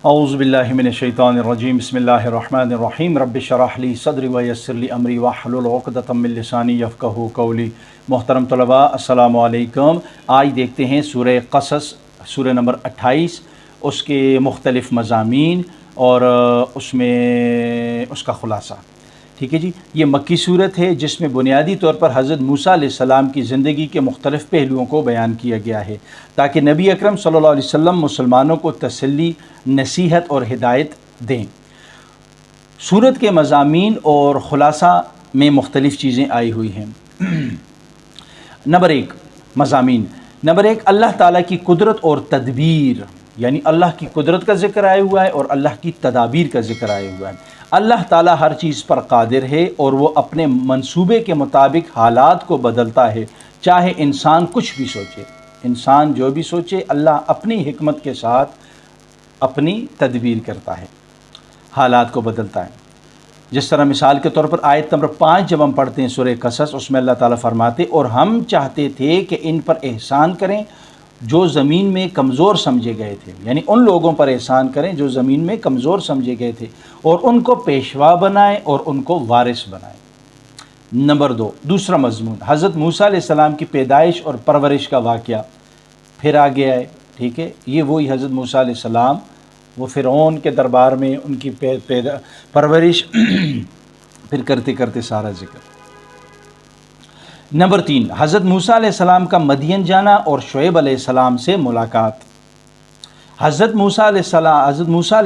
اعوذ باللہ من الشیطان الرجیم بسم اللہ الرحمن الرحیم رب اشرح لی صدری ویسر لی امری واحلل عقدۃ من لسانی یفقہوا قولی۔ محترم طلباء السلام علیکم۔ آج دیکھتے ہیں سورہ قصص، سورہ نمبر 28، اس کے مختلف مضامین اور اس میں اس کا خلاصہ۔ ٹھیک ہے جی، یہ مکی صورت ہے جس میں بنیادی طور پر حضرت موسیٰ علیہ السلام کی زندگی کے مختلف پہلوؤں کو بیان کیا گیا ہے تاکہ نبی اکرم صلی اللہ علیہ وسلم مسلمانوں کو تسلی، نصیحت اور ہدایت دیں۔ سورت کے مضامین اور خلاصہ میں مختلف چیزیں آئی ہوئی ہیں۔ نمبر 1 مضامین۔ نمبر 1 اللہ تعالیٰ کی قدرت اور تدبیر، یعنی اللہ کی قدرت کا ذکر آیا ہوا ہے اور اللہ کی تدابیر کا ذکر آیا ہوا ہے۔ اللہ تعالیٰ ہر چیز پر قادر ہے اور وہ اپنے منصوبے کے مطابق حالات کو بدلتا ہے، چاہے انسان کچھ بھی سوچے۔ انسان جو بھی سوچے، اللہ اپنی حکمت کے ساتھ اپنی تدبیر کرتا ہے، حالات کو بدلتا ہے۔ جس طرح مثال کے طور پر آیت نمبر 5 جب ہم پڑھتے ہیں سورہ قصص، اس میں اللہ تعالیٰ فرماتے اور ہم چاہتے تھے کہ ان پر احسان کریں جو زمین میں کمزور سمجھے گئے تھے، یعنی ان لوگوں پر احسان کریں جو زمین میں کمزور سمجھے گئے تھے، اور ان کو پیشوا بنائیں اور ان کو وارث بنائیں۔ نمبر 2 دوسرا مضمون، حضرت موسیٰ علیہ السلام کی پیدائش اور پرورش کا واقعہ پھر آ گیا ہے۔ ٹھیک ہے، یہ وہی حضرت موسیٰ علیہ السلام، وہ فرعون کے دربار میں ان کی پرورش پھر کرتے کرتے سارا ذکر۔ نمبر 3 حضرت موسیٰ علیہ السلام کا مدین جانا اور شعیب علیہ السلام سے ملاقات۔ حضرت موسیٰ علیہ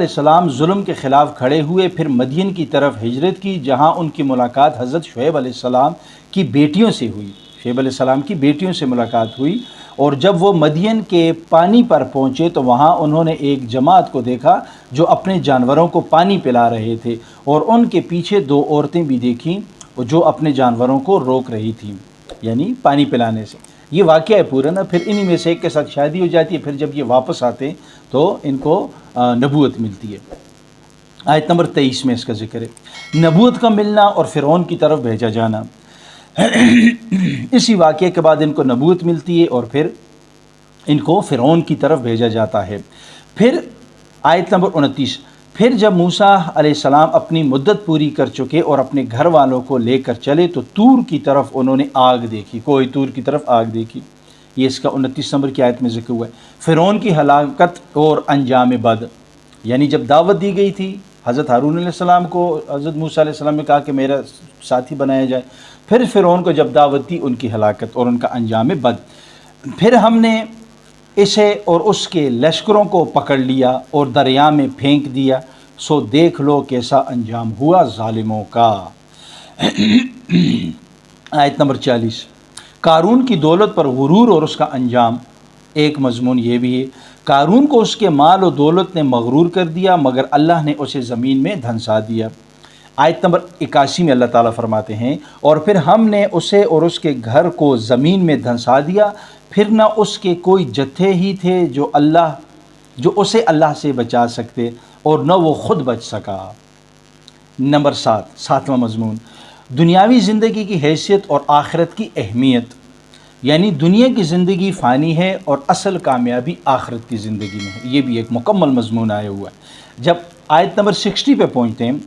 السلام ظلم کے خلاف کھڑے ہوئے، پھر مدین کی طرف ہجرت کی جہاں ان کی ملاقات حضرت شعیب علیہ السلام کی بیٹیوں سے ہوئی۔ شعیب علیہ السلام کی بیٹیوں سے ملاقات ہوئی، اور جب وہ مدین کے پانی پر پہنچے تو وہاں انہوں نے ایک جماعت کو دیکھا جو اپنے جانوروں کو پانی پلا رہے تھے، اور ان کے پیچھے 2 عورتیں بھی دیکھیں جو اپنے جانوروں کو روک رہی تھیں، یعنی پانی پلانے سے۔ یہ واقعہ ہے پورا نا، پھر انہی میں سے ایک کے ساتھ شادی ہو جاتی ہے، پھر جب یہ واپس آتے تو ان کو نبوت ملتی ہے۔ آیت نمبر 23 میں اس کا ذکر ہے، نبوت کا ملنا اور فرعون کی طرف بھیجا جانا۔ اسی واقعے کے بعد ان کو نبوت ملتی ہے اور پھر ان کو فرعون کی طرف بھیجا جاتا ہے۔ پھر آیت نمبر 29، پھر جب موسیٰ علیہ السلام اپنی مدت پوری کر چکے اور اپنے گھر والوں کو لے کر چلے تو طور کی طرف انہوں نے آگ دیکھی، کوئی طور کی طرف آگ دیکھی۔ یہ اس کا 29 نمبر کی آیت میں ذکر ہوا ہے۔ فرعون کی ہلاکت اور انجام بد، یعنی جب دعوت دی گئی تھی حضرت ہارون علیہ السلام کو، حضرت موسیٰ علیہ السلام نے کہا کہ میرا ساتھی بنایا جائے، پھر فرعون کو جب دعوت دی، ان کی ہلاکت اور ان کا انجام بد۔ پھر ہم نے اسے اور اس کے لشکروں کو پکڑ لیا اور دریا میں پھینک دیا، سو دیکھ لو کیسا انجام ہوا ظالموں کا۔ آیت نمبر 40، قارون کی دولت پر غرور اور اس کا انجام۔ ایک مضمون یہ بھی ہے، قارون کو اس کے مال و دولت نے مغرور کر دیا مگر اللہ نے اسے زمین میں دھنسا دیا۔ آیت نمبر 81 میں اللہ تعالیٰ فرماتے ہیں، اور پھر ہم نے اسے اور اس کے گھر کو زمین میں دھنسا دیا، پھر نہ اس کے کوئی جتھے ہی تھے جو اسے اللہ سے بچا سکتے، اور نہ وہ خود بچ سکا۔ نمبر 7 ساتواں مضمون، دنیاوی زندگی کی حیثیت اور آخرت کی اہمیت، یعنی دنیا کی زندگی فانی ہے اور اصل کامیابی آخرت کی زندگی میں ہے۔ یہ بھی ایک مکمل مضمون آیا ہوا ہے۔ جب آیت نمبر 60 پہ پہنچتے ہیں،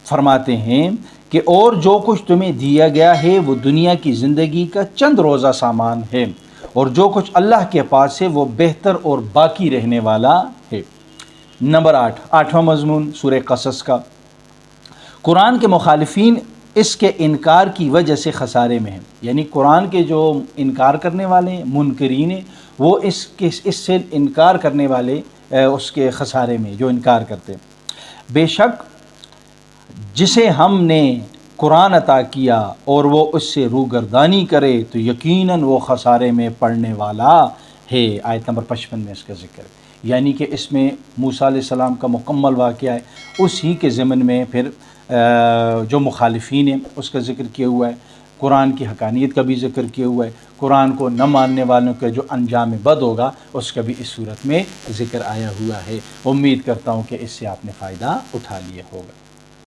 فرماتے ہیں کہ اور جو کچھ تمہیں دیا گیا ہے وہ دنیا کی زندگی کا چند روزہ سامان ہے، اور جو کچھ اللہ کے پاس ہے وہ بہتر اور باقی رہنے والا ہے۔ نمبر 8 آٹھواں مضمون سورہ قصص کا، قرآن کے مخالفین اس کے انکار کی وجہ سے خسارے میں ہیں، یعنی قرآن کے جو انکار کرنے والے ہیں، منکرین ہیں، وہ اس سے انکار کرنے والے اس کے خسارے میں جو انکار کرتے ہیں۔ بے شک جسے ہم نے قرآن عطا کیا اور وہ اس سے روگردانی کرے تو یقیناً وہ خسارے میں پڑنے والا ہے۔ آیت نمبر 55 میں اس کا ذکر ہے، یعنی کہ اس میں موسیٰ علیہ السلام کا مکمل واقعہ ہے، اسی کے ضمن میں پھر جو مخالفین ہیں اس کا ذکر کیا ہوا ہے، قرآن کی حقانیت کا بھی ذکر کیا ہوا ہے، قرآن کو نہ ماننے والوں کا جو انجام بد ہوگا اس کا بھی اس صورت میں ذکر آیا ہوا ہے۔ امید کرتا ہوں کہ اس سے آپ نے فائدہ اٹھا لیا ہوگا۔